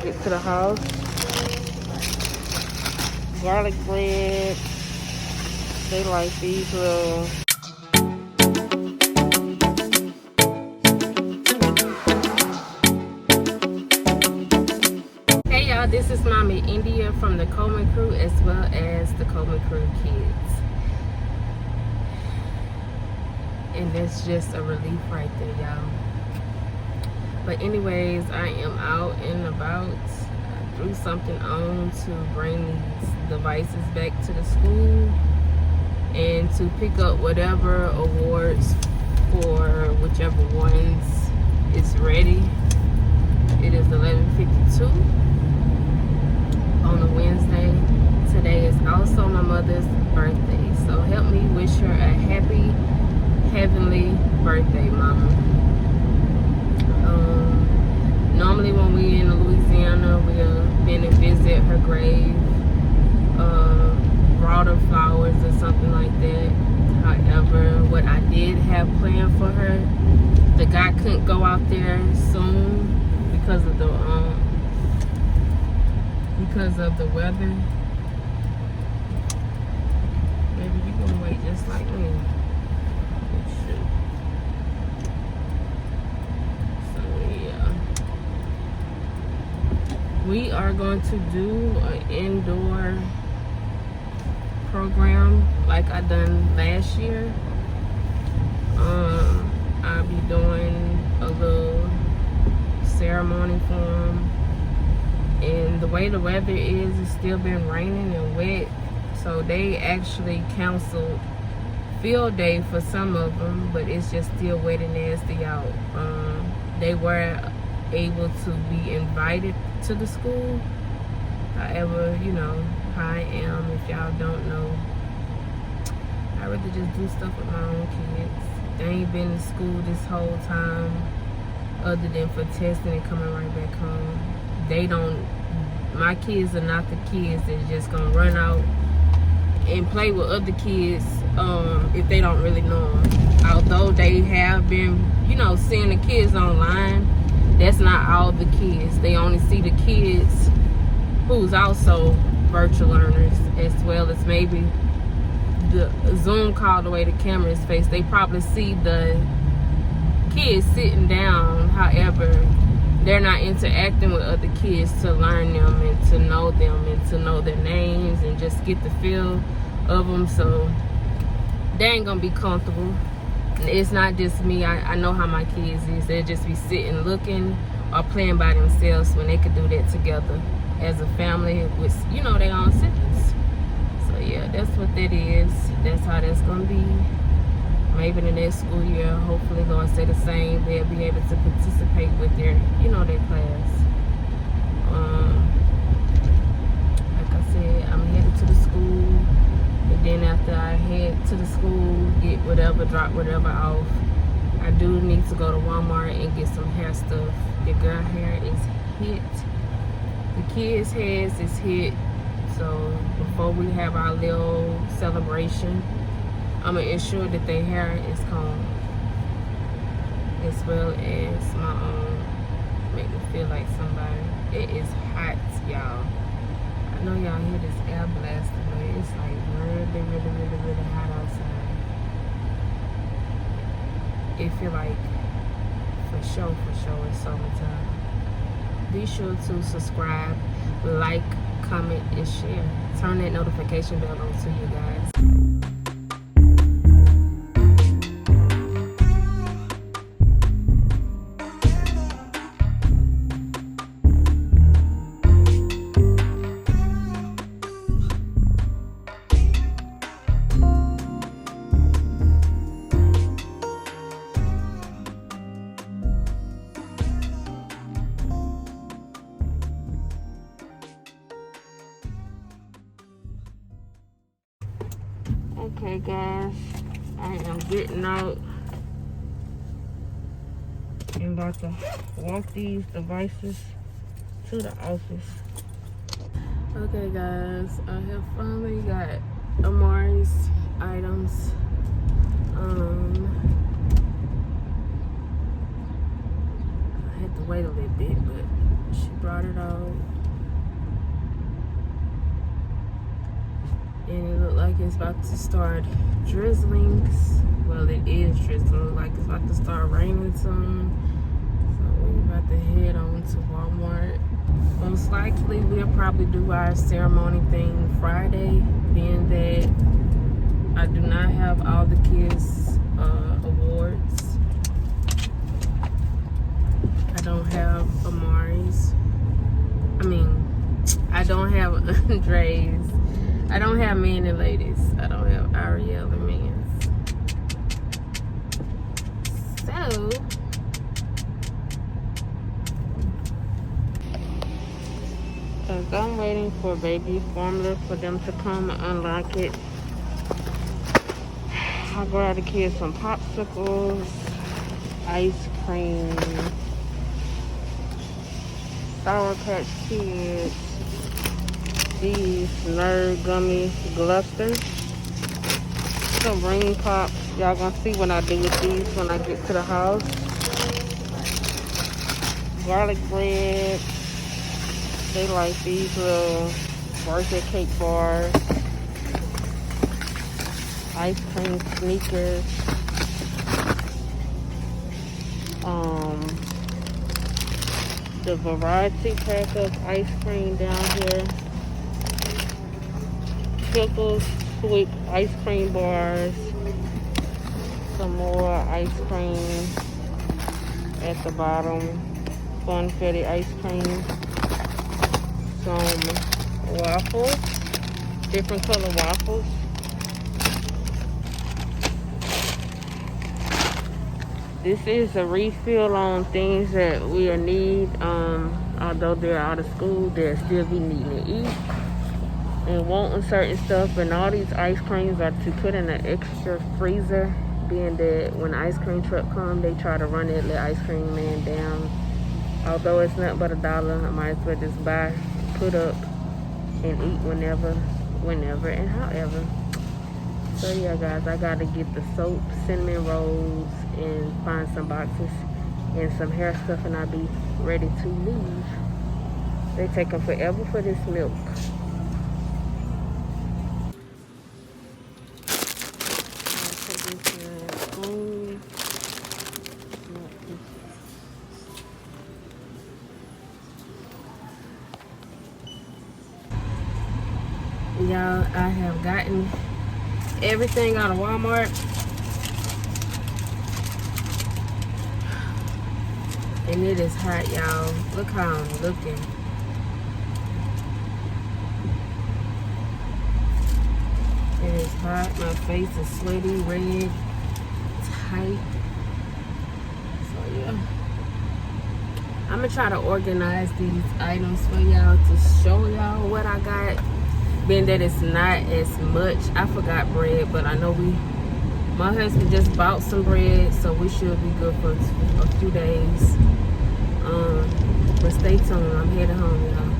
it to the house. Garlic bread. They like these little. Hey y'all, this is Mommy India from the Coleman Crew as well as the Coleman Crew kids. And that's just a relief right there, y'all. But anyways, I am out and about. I threw something on to bring these devices back to the school and to pick up whatever awards for whichever ones is ready. It is 11:52 on a Wednesday. Today is also my mother's birthday, so help me wish her a happy, heavenly birthday, Mama. Normally when we in Louisiana, we'll been and visit her grave, brought her flowers or something like that. However, what I did have planned for her, the guy couldn't go out there soon because of the weather. Maybe you gonna wait just like me. We are going to do an indoor program like I done last year. I'll be doing a little ceremony for them. And the way the weather is, it's still been raining and wet. So they actually canceled field day for some of them, but it's just still wet and nasty out. They were able to be invited to the school. However, you know how I am. If y'all don't know, I rather just do stuff with my own kids. They ain't been in school this whole time other than for testing and coming right back home. My kids are not the kids that's just gonna run out and play with other kids if they don't really know them. Although they have been, seeing the kids online, that's not all the kids. They only see the kids who's also virtual learners, as well as maybe the Zoom call, the way the camera is faced. They probably see the kids sitting down. However, they're not interacting with other kids to learn them and to know their names and just get the feel of them. So they ain't gonna be comfortable. It's not just me. I know how my kids is. They'll just be sitting looking or playing by themselves when they could do that together as a family with their own siblings. So yeah, that's what that is. That's how that's gonna be. Maybe the next school year, hopefully Lord say the same. They'll be able to participate with their their class. Like I said, I'm headed to the school. And then after I head to the school, get whatever, drop whatever off, I do need to go to Walmart and get some hair stuff. The girl hair is hit. The kids' hairs is hit. So before we have our little celebration, I'm going to ensure that their hair is combed. As well as my own. Make me feel like somebody. It is hot, y'all. I know y'all hear this air blasting, but it's like really, really, really, really hot outside. It feel like for sure it's summertime. Be sure to subscribe, like, comment, and share. Turn that notification bell on to you guys. Okay guys, I am getting out and about to walk these devices to the office. Okay guys, I have finally got Amari's items. I had to wait a little bit, but She brought it out. And it looked like it's about to start drizzling. Well, it is drizzling. Like it's about to start raining soon. So we're about to head on to Walmart. Most likely we'll probably do our ceremony thing Friday, being that I do not have all the kids' awards. I don't have Amari's. I don't have Andre's. I don't have men and ladies. I don't have Ariel and men's. So, because I'm waiting for baby formula for them to come and unlock it. I grabbed the kids some popsicles, ice cream, Sour Patch Kids, these Nerd Gummy Gluster, some ring pops. Y'all gonna see what I do with these when I get to the house. Garlic bread. They like these little birthday cake bars. Ice cream sneakers. The variety pack of ice cream down here. Pickles, sweet ice cream bars. Some more ice cream at the bottom. Funfetti ice cream. Some waffles. Different color waffles. This is a refill on things that we'll need. Although they're out of school, they'll still be needing to eat and wanting certain stuff. And all these ice creams are to put in an extra freezer, being that when the ice cream truck comes, they try to run that little ice cream man down. Although it's nothing but $1, I might as well just buy, put up, and eat whenever, and however. So yeah, guys, I gotta get the soap, cinnamon rolls, and find some boxes and some hair stuff, and I'll be ready to leave. They taking forever for this milk. Y'all, I have gotten everything out of Walmart. And it is hot, y'all. Look how I'm looking. It is hot. My face is sweaty, red, tight. So yeah. I'm gonna try to organize these items for y'all to show y'all what I got. Being that it's not as much. I forgot bread, but I know my husband just bought some bread, so we should be good for a few days. But stay tuned. I'm heading home, y'all.